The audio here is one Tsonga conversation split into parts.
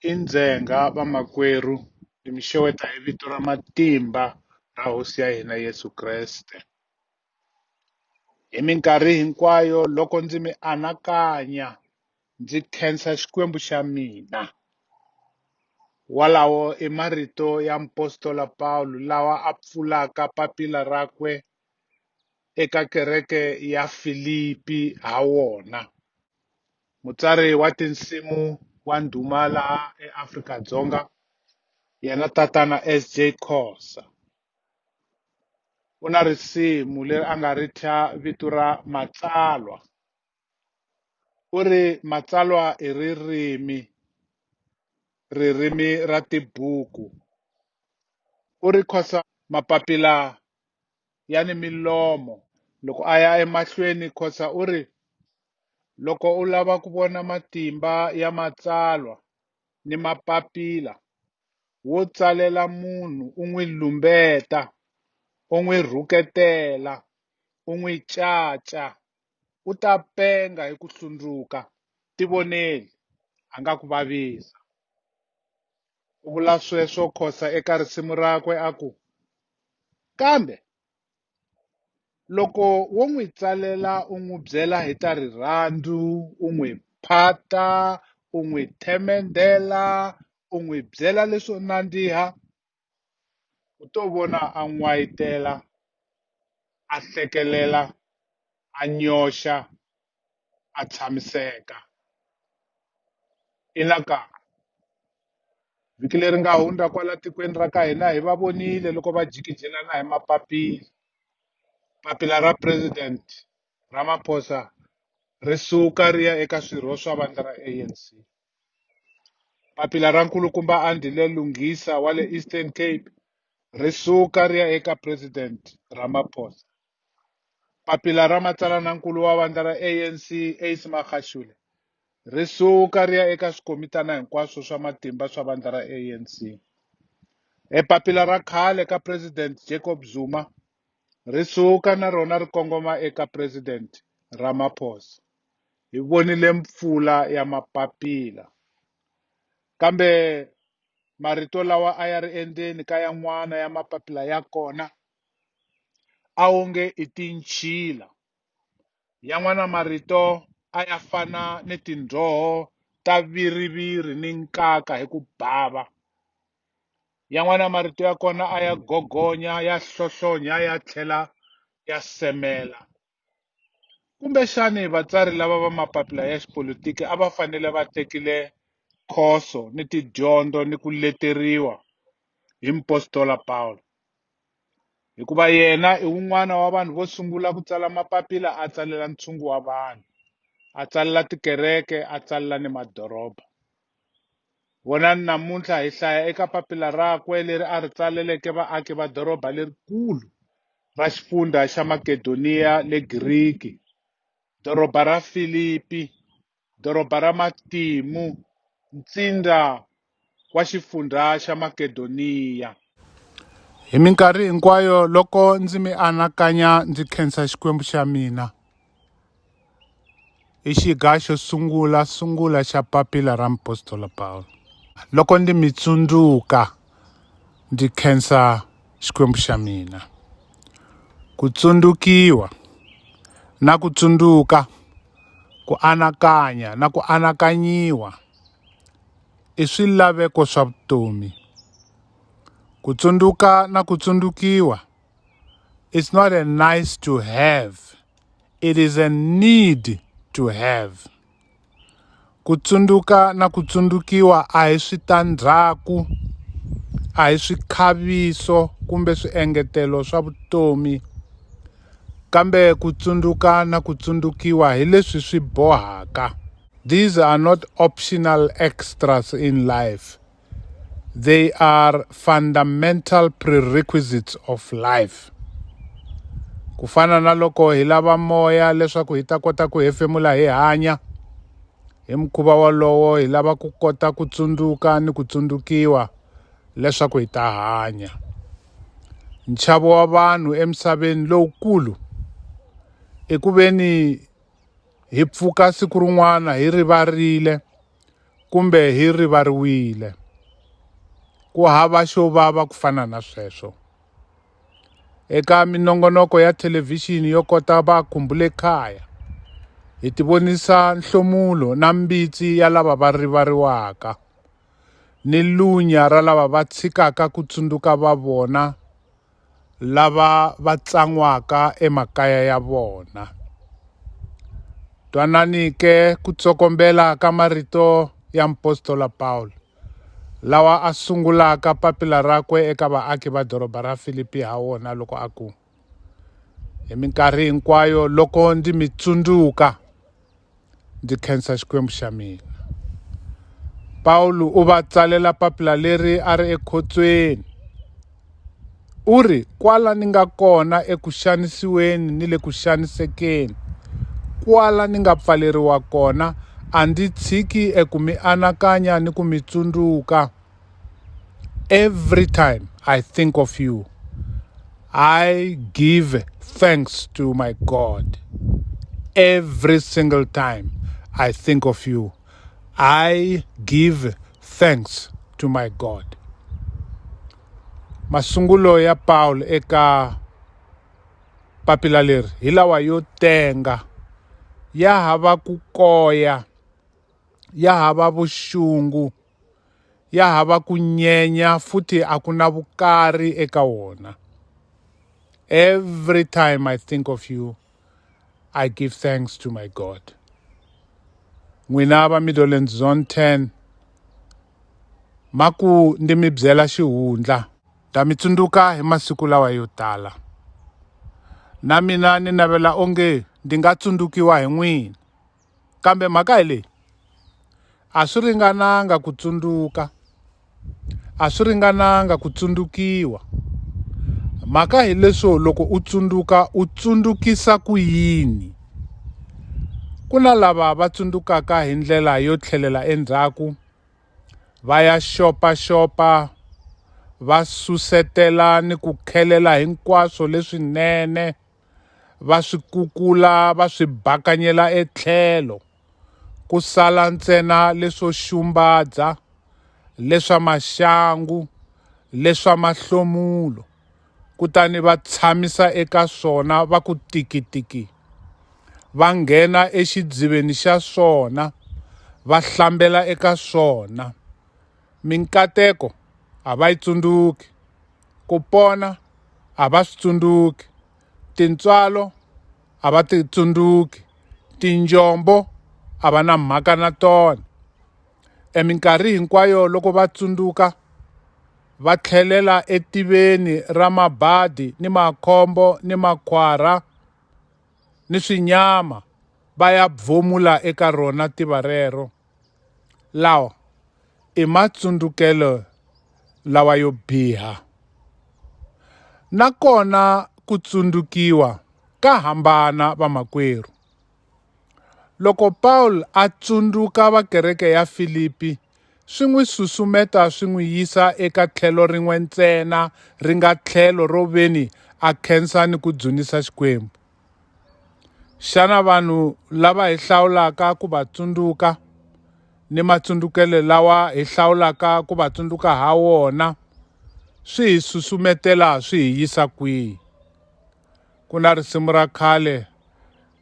I Ndzhenga vamakwerhu ni mi xeweta hi vito ra matimba ra hosi ya hina Yesu Kreste. Hi minkarhi hinkwayo loko ndzi mi anakanya ndzi khensa Xikwembu xa mina. Walawo i marito ya Apostola Paulo lawa a pfulaka papila rakwe eka kereke ya Filipi ha wona. Mutsari wa tinsimu wa ndhuma laha eAfrika-Dzonga yena tatana S.J. Khosa. U na risimu leri a nga ri thya vito ra matsalwa. U ri matsalwa i ririmi ra tibuku. U ri Khosa mapapila ya ni milomo. Loko a ya emahlweni Khosa u ri loko u lava ku vona matimba ya matsalwa ni mapapila, wo tsalela munhu u n'wi lumbeta, u n'wi rhuketela, u n'wi caca, u ta penga hi ku hlundzuka, tivoneli, a nga ku vavisa. U vula sweswo Khosa eka risimu rakwe a ku, kambe loko wo n'wi tsalela u n'wi byela hi ta rirhandzu, u n'wi phata, u n'wi themendela, u n'wi byela leswo nandziha, u to vona a n'wayitela, a hlekelela, a nyoxa, a tshamiseka. I nakambe vhiki leri nga hundza kwala tikweni ra ka hina hi va vonile loko va jikijelana hi mapapila. Papila ra President Ramaphosa ri suka ri ya eka swirho swa vandla ra ANC. Papila ra nkulukumba Andile Lungisa wa le Eastern Cape ri suka ri ya eka President Ramaphosa. Papila ra matsalanankulu wa vandla ra ANC Ace Magashule ri suka ri ya eka swikomitana hinkwaswo swa matimba swa vandla ra ANC. Papila ra khale ka President Jacob Zuma ri suka na rona ri kongoma eka President Ramaphosa. Hi vonile mpfula ya mapapila, kambe marito lawa a ya ri endzeni ka yan'wana ya mapapila ya kona a wonge i tinchila. Yan'wana marito a ya fana ni tindzoho ta viriviri ni nkaka hi ku bava. Yan'wana marito ya kona a ya gogonya, ya hlohlonya, ya tlhela ya semela. Kumbexani vatsari lava va mapapila ya xipolitiki a va fanele va tekile khoso ni tidyondzo ni ku leteriwa hi Apostola Paulo, hikuva yena i wun'wana wa vanhu vo sungula ku tsala mapapila a tsalela ntshungu wa vanhu, a tsalela tikereke, a tsalela ni madoroba. Vonani namuntlha hi hlaya eka papila rakwe leri a ri tsaleleke vaaki va doroba lerikulu ra xifundza xa Makedoniya le Giriki, doroba ra Filipi, doroba ra matimu, ntsindza wa xifundza xa Makedoniya. Hi minkarhi hinkwayo loko ndzi mi anakanya ndzi khensa Xikwembu xa mina, i xiga xo sungula xa papila ra Apostola Paulo. Loko ndi mi tsundzuka ndzi khensa Xikwembu xa mina. Ku tsundzukiwa na ku tsundzuka, ku anakanya na ku anakanyiwa i swilaveko swa vutomi. Ku tsundzuka na ku tsundzukiwa, it's not a nice to have, it is a need to have. Ku tsundzuka na ku tsundzukiwa a hi switandzhaku, a hi swikhaviso kumbe swiengetelo swa vutomi, kambe ku tsundzuka na ku tsundzukiwa hi leswi swi bohaka. These are not optional extras in life. They are fundamental prerequisites of life. Ku fana na loko hi lava moya leswaku hi ta kota ku hefemula hi hanya, hi mukhuva wolowo hi lava ku kota ku tsundzuka ni ku tsundzukiwa leswaku hi ta hanya. Nchavo wa vanhu emisaveni lowukulu i ku veni hi pfuka siku rin'wana hi rivarile kumbe hi rivariwile. Ku hava xo vava ku fana na sweswo. Eka minongonoko ya thelevhixini yo kota va khumbule khaya, hi ti vonisa nhlomulo na mbitsi ya lava va rivariwaka, ni lunya ra lava va tshikaka ku tsundzuka va vona lava va tsan'waka emakaya ya vona. Twanani ke ku tsokombela ka marito ya Apostola Paulo, lawa a sungulaka papila rakwe eka vaaki va doroba ra Filipi ha wona loko a ku, hi minkarhi hinkwayo loko ndzi mi tsundzuka ndzi khensa xikwembu xa mina. Paulo u va tsalela papila leri a ri ekhotsweni. U ri kwala ni nga kona eku xanisiweni ni le ku xanisekeni, kwala ni nga pfaleriwa kona, a ndzi tshiki eku mi anakanya ni ku mi tsundzuka. Every time I think of you, I give thanks to my God. Every single time I think of you, I give thanks to my God. Masungulo ya Paulo eka papila leri hi lawa yo tenga, ya hava ku koya, ya hava vuxungu, ya hava ku nyenya, futhi a ku na vukarhi eka wona. Every time I think of you, I give thanks to my God. N'wina va Midlands Zone 10, maku ndi mi byela xihundla, ta mi tsundzuka hi masiku lawa yo tala. Na mina ni navela onge ndi nga tsundzukiwa hi n'wina, kambe mhaka hi leyi, a swi ringananga ku tsundzuka, a swi ringananga ku tsundzukiwa. Mhaka hi leswo loko u tsundzuka u tsundzukisa ku yini. Ku na lava va tsundzukaka hi ndlela yo tlhelela endzhaku, va ya xopaxopa, va susetela ni ku khelela hinkwaswo leswinene, va swi kukula va swi bakanyela etlhelo, ku sala ntsena leswo xumbadza, leswa maxangu, leswa mahlomulo, kutani va tshamisa eka swona va ku tikitiki. Va nghena exidziveni xa swona, va hlambela eka swona. Minkateko a va yi tsundzuki, ku pona a va swi tsundzuki, tintswalo a va ti tsundzuki, tinjombo a va na mhaka na tona. Minkarhi hinkwayo loko va tsundzuka, va tlhelela etiveni ra mabadi ni makhombo ni makhwara ni swinyama, va ya bvomula eka rona tiva rero. Lawa i matsundzukelo lawa yo biha. Nakona ku tsundzukiwa ka hambana vamakwerhu. Loko Paulo a tsundzuka vakereke ya Filipi, swi n'wi susumeta swi n'wi yisa eka tlhelo rin'we ntsena, ri nga tlhelo ro veni a khensa ni ku dzunisa Xikwembu. Xana vanhu lava hi hlawulaka ku va tsundzuka ni matsundzukelo lawa hi hlawulaka ku va tsundzuka ha wona, swi hi susumetela swi hi yisa kwihi? Ku na risimu ra khale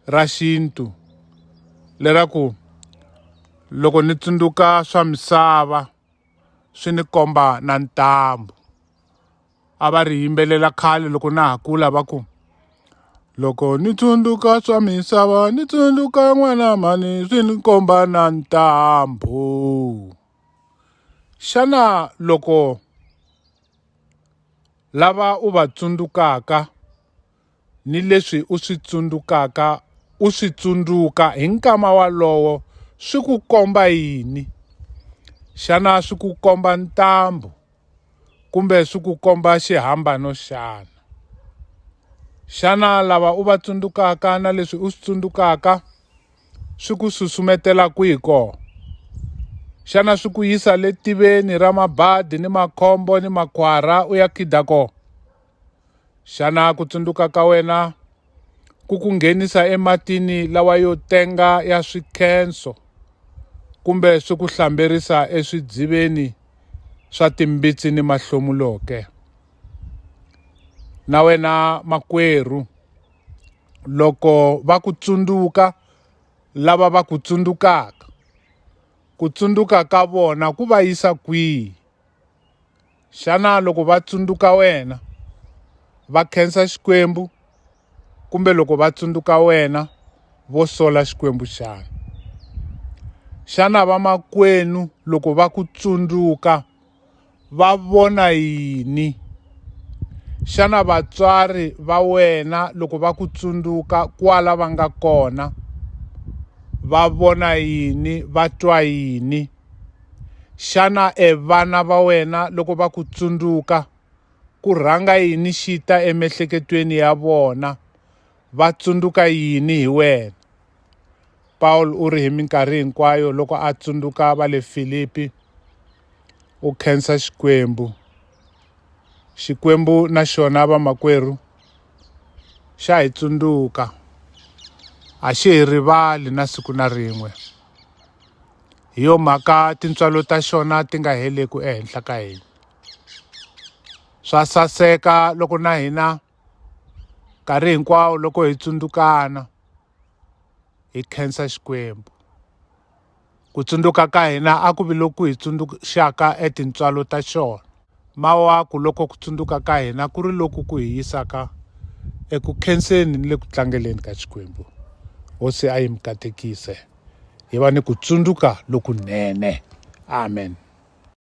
ra xintu leraku, loko ni tsundzuka swa misava swi ni komba na ntambu. A va ri yimbelela khale loko na ha kula va ku, loko ni tsundzuka swa misava ni tsundzuka n'wana mhani swi ni komba na ntambu. Xana loko lava u va tsundzukaka ni leswi u swi tsundzukaka u swi tsundzuka hi nkama walowo, swi ku komba yini? Xana swi ku komba ntambu kumbe swi ku komba xihambano xana? Xana lava u va tsundzukaka na leswi u swi tsundzukaka swi ku susumetela kwihi kona? Xana swi ku yisa le tiveni ra mabadi ni makhombo ni makhwara u ya khida kona? Xana ku tsundzuka ka wena ku ku nghenisa ematini lawa yo tenga ya swikhenso, kumbe swi ku hlamberisa eswidziveni swa timbitsi ni mahlomulo ke? Na wena makwerhu, loko va ku tsundzuka lava va ku tsundzukaka, ku tsundzuka ka vona ku va yisa kwihi? Xana loko va tsundzuka wena va khensa Xikwembu, kumbe loko va tsundzuka wena vo sola Xikwembu xana? Xana vamakwenu loko va ku tsundzuka va vona yini? Xana vatswari va wena loko va ku tsundzuka kwala va nga kona va vona yini, va twa yini? Xana vana va wena loko va ku tsundzuka ku rhanga yini xita emiehleketweni ya vona, va tsundzuka yini hi wena? Paul u ri hi minkarhi hinkwayo loko a tsundzuka va le Filipi u khensa Xikwembu. Xikwembu na xona vamakwerhu xa hi tsundzuka, a xi hi rivali na siku na rin'we. Hi yo mhaka tintswalo ta xona ti nga heleku ehenhla ka hina. Swa saseka loko na hina nkarhi hinkwawo loko hi tsundzukana hi khensa Xikwembu. Ku tsundzuka ka hina a ku vi loku hi tsundzuxaka tintswalo ta xona, mawaku loko ku tsundzuka ka hina ku ri loku ku hi yisaka eku khenseni ni le ku tlangeleni ka Xikwembu. Hosi a yi mi katekise, hi va ni ku tsundzuka lokunene. Amen.